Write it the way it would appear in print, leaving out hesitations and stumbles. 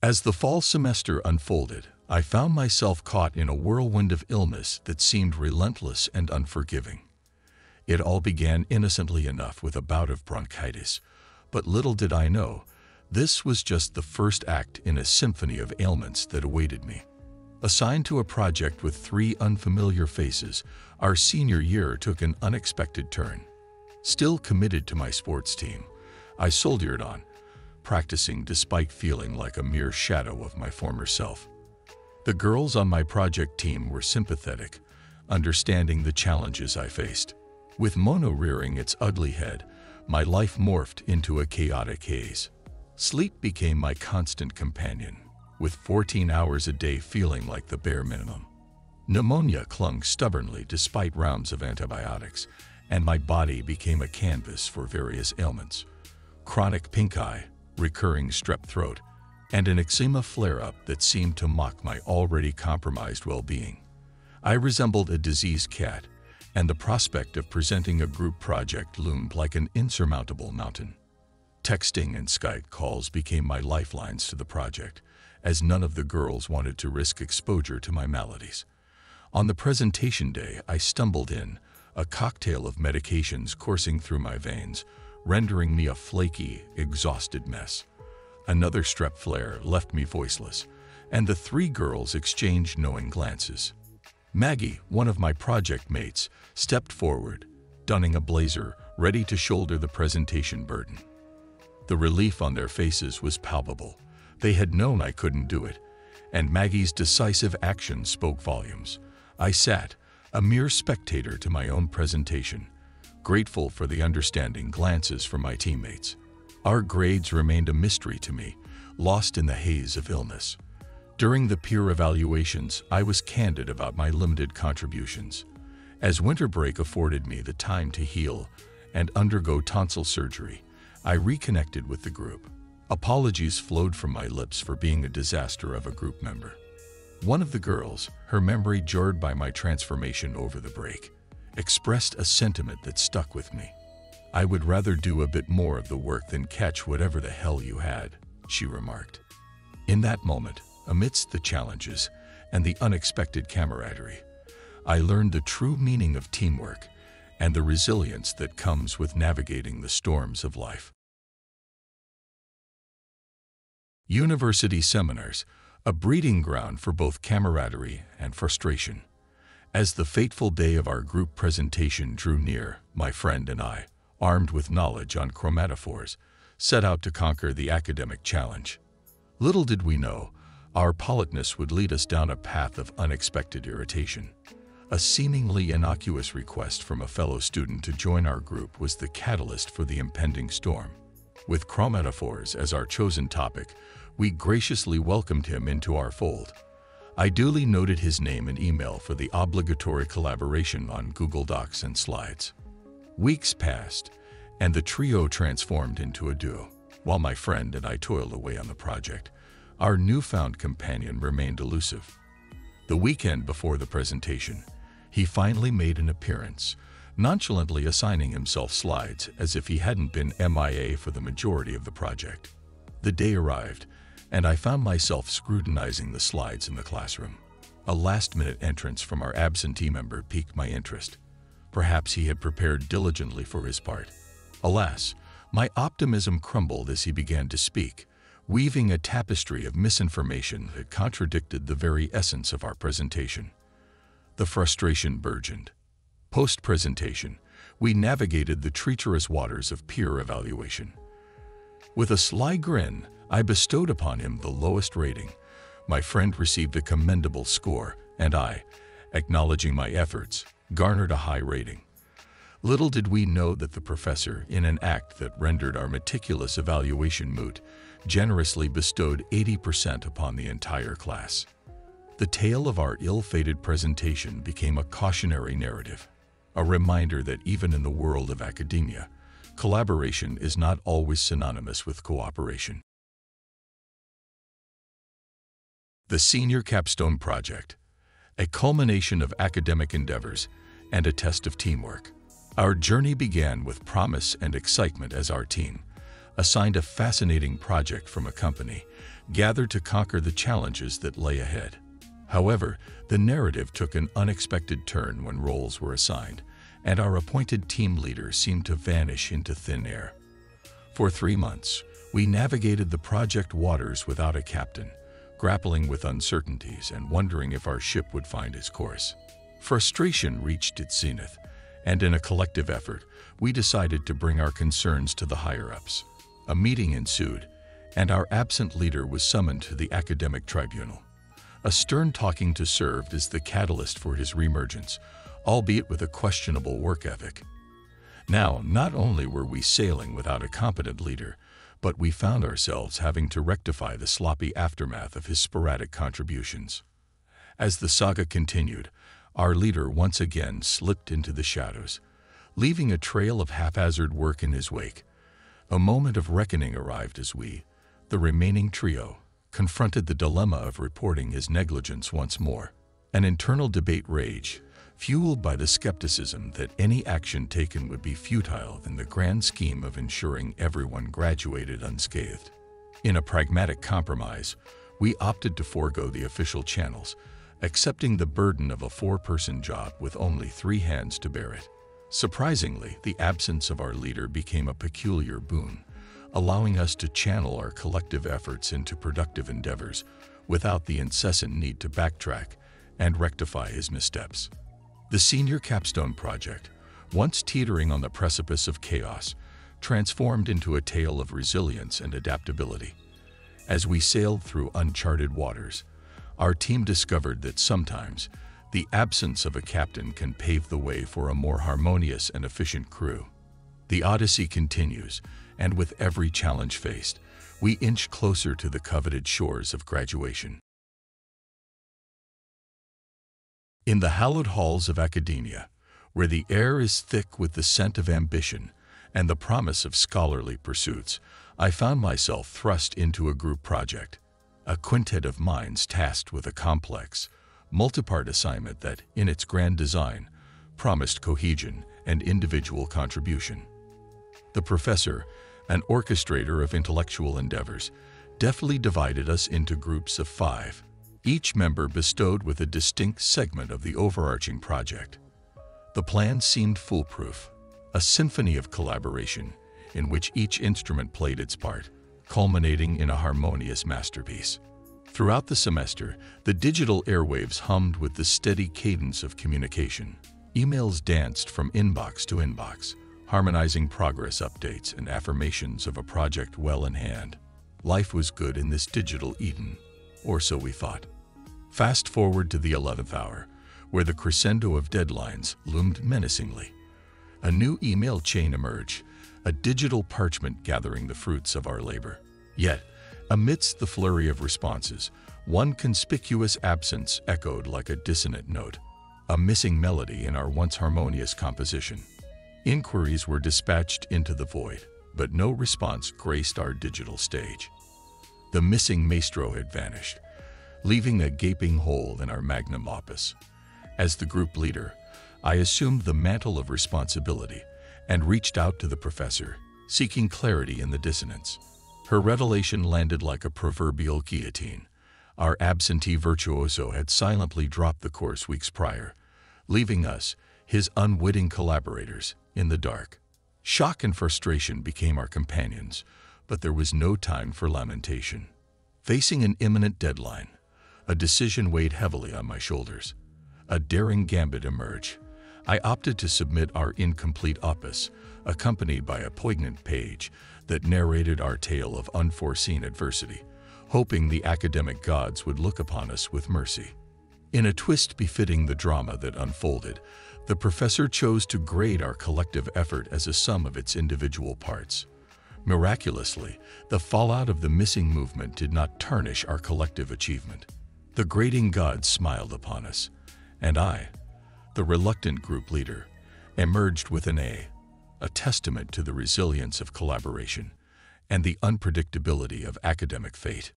As the fall semester unfolded, I found myself caught in a whirlwind of illness that seemed relentless and unforgiving. It all began innocently enough with a bout of bronchitis, but little did I know, this was just the first act in a symphony of ailments that awaited me. Assigned to a project with 3 unfamiliar faces, our senior year took an unexpected turn. Still committed to my sports team, I soldiered on, practicing despite feeling like a mere shadow of my former self. The girls on my project team were sympathetic, understanding the challenges I faced. With Mono rearing its ugly head, my life morphed into a chaotic haze. Sleep became my constant companion, with 14 hours a day feeling like the bare minimum. Pneumonia clung stubbornly despite rounds of antibiotics, and my body became a canvas for various ailments. Chronic pink eye, recurring strep throat, and an eczema flare-up that seemed to mock my already compromised well-being. I resembled a diseased cat, and the prospect of presenting a group project loomed like an insurmountable mountain. Texting and Skype calls became my lifelines to the project, as none of the girls wanted to risk exposure to my maladies. On the presentation day, I stumbled in, a cocktail of medications coursing through my veins, rendering me a flaky, exhausted mess. Another strep flare left me voiceless, and the 3 girls exchanged knowing glances. Maggie, one of my project mates, stepped forward, donning a blazer, ready to shoulder the presentation burden. The relief on their faces was palpable. They had known I couldn't do it, and Maggie's decisive action spoke volumes. I sat, a mere spectator to my own presentation, grateful for the understanding glances from my teammates. Our grades remained a mystery to me, lost in the haze of illness. During the peer evaluations, I was candid about my limited contributions. As winter break afforded me the time to heal and undergo tonsil surgery, I reconnected with the group. Apologies flowed from my lips for being a disaster of a group member. One of the girls, her memory jarred by my transformation over the break, expressed a sentiment that stuck with me. "I would rather do a bit more of the work than catch whatever the hell you had," she remarked. In that moment, amidst the challenges and the unexpected camaraderie, I learned the true meaning of teamwork and the resilience that comes with navigating the storms of life. University seminars, a breeding ground for both camaraderie and frustration. As the fateful day of our group presentation drew near, my friend and I, armed with knowledge on chromatophores, set out to conquer the academic challenge. Little did we know, our politeness would lead us down a path of unexpected irritation. A seemingly innocuous request from a fellow student to join our group was the catalyst for the impending storm. With chromatophores as our chosen topic, we graciously welcomed him into our fold. I duly noted his name and email for the obligatory collaboration on Google Docs and slides. Weeks passed, and the trio transformed into a duo. While my friend and I toiled away on the project, our newfound companion remained elusive. The weekend before the presentation, he finally made an appearance, nonchalantly assigning himself slides as if he hadn't been MIA for the majority of the project. The day arrived, and I found myself scrutinizing the slides in the classroom. A last-minute entrance from our absentee member piqued my interest. Perhaps he had prepared diligently for his part. Alas, my optimism crumbled as he began to speak, weaving a tapestry of misinformation that contradicted the very essence of our presentation. The frustration burgeoned. Post-presentation, we navigated the treacherous waters of peer evaluation. With a sly grin, I bestowed upon him the lowest rating. My friend received a commendable score, and I, acknowledging my efforts, garnered a high rating. Little did we know that the professor, in an act that rendered our meticulous evaluation moot, generously bestowed 80% upon the entire class. The tale of our ill-fated presentation became a cautionary narrative, a reminder that even in the world of academia, collaboration is not always synonymous with cooperation. The Senior Capstone Project, a culmination of academic endeavors and a test of teamwork. Our journey began with promise and excitement as our team, assigned a fascinating project from a company, gathered to conquer the challenges that lay ahead. However, the narrative took an unexpected turn when roles were assigned, and our appointed team leader seemed to vanish into thin air. For 3 months, we navigated the project waters without a captain, grappling with uncertainties and wondering if our ship would find its course. Frustration reached its zenith, and in a collective effort, we decided to bring our concerns to the higher-ups. A meeting ensued, and our absent leader was summoned to the academic tribunal. A stern talking to served as the catalyst for his reemergence, albeit with a questionable work ethic. Now, not only were we sailing without a competent leader, but we found ourselves having to rectify the sloppy aftermath of his sporadic contributions. As the saga continued, our leader once again slipped into the shadows, leaving a trail of haphazard work in his wake. A moment of reckoning arrived as we, the remaining trio, confronted the dilemma of reporting his negligence once more. An internal debate raged, fueled by the skepticism that any action taken would be futile in the grand scheme of ensuring everyone graduated unscathed. In a pragmatic compromise, we opted to forego the official channels, accepting the burden of a 4-person job with only 3 hands to bear it. Surprisingly, the absence of our leader became a peculiar boon, allowing us to channel our collective efforts into productive endeavors without the incessant need to backtrack and rectify his missteps. The senior capstone project, once teetering on the precipice of chaos, transformed into a tale of resilience and adaptability. As we sailed through uncharted waters, our team discovered that sometimes the absence of a captain can pave the way for a more harmonious and efficient crew. The odyssey continues, and with every challenge faced, we inch closer to the coveted shores of graduation. In the hallowed halls of academia, where the air is thick with the scent of ambition and the promise of scholarly pursuits, I found myself thrust into a group project, a quintet of minds tasked with a complex, multi-part assignment that, in its grand design, promised cohesion and individual contribution. The professor, an orchestrator of intellectual endeavors, deftly divided us into groups of 5, each member bestowed with a distinct segment of the overarching project. The plan seemed foolproof, a symphony of collaboration in which each instrument played its part, culminating in a harmonious masterpiece. Throughout the semester, the digital airwaves hummed with the steady cadence of communication. Emails danced from inbox to inbox, harmonizing progress updates and affirmations of a project well in hand. Life was good in this digital Eden, or so we thought. Fast forward to the 11th hour, where the crescendo of deadlines loomed menacingly. A new email chain emerged, a digital parchment gathering the fruits of our labor. Yet, amidst the flurry of responses, one conspicuous absence echoed like a dissonant note, a missing melody in our once harmonious composition. Inquiries were dispatched into the void, but no response graced our digital stage. The missing maestro had vanished, leaving a gaping hole in our magnum opus. As the group leader, I assumed the mantle of responsibility and reached out to the professor, seeking clarity in the dissonance. Her revelation landed like a proverbial guillotine. Our absentee virtuoso had silently dropped the course weeks prior, leaving us, his unwitting collaborators, in the dark. Shock and frustration became our companions, but there was no time for lamentation. Facing an imminent deadline, a decision weighed heavily on my shoulders. A daring gambit emerged. I opted to submit our incomplete opus, accompanied by a poignant page that narrated our tale of unforeseen adversity, hoping the academic gods would look upon us with mercy. In a twist befitting the drama that unfolded, the professor chose to grade our collective effort as a sum of its individual parts. Miraculously, the fallout of the missing movement did not tarnish our collective achievement. The grading gods smiled upon us, and I, the reluctant group leader, emerged with an A testament to the resilience of collaboration and the unpredictability of academic fate.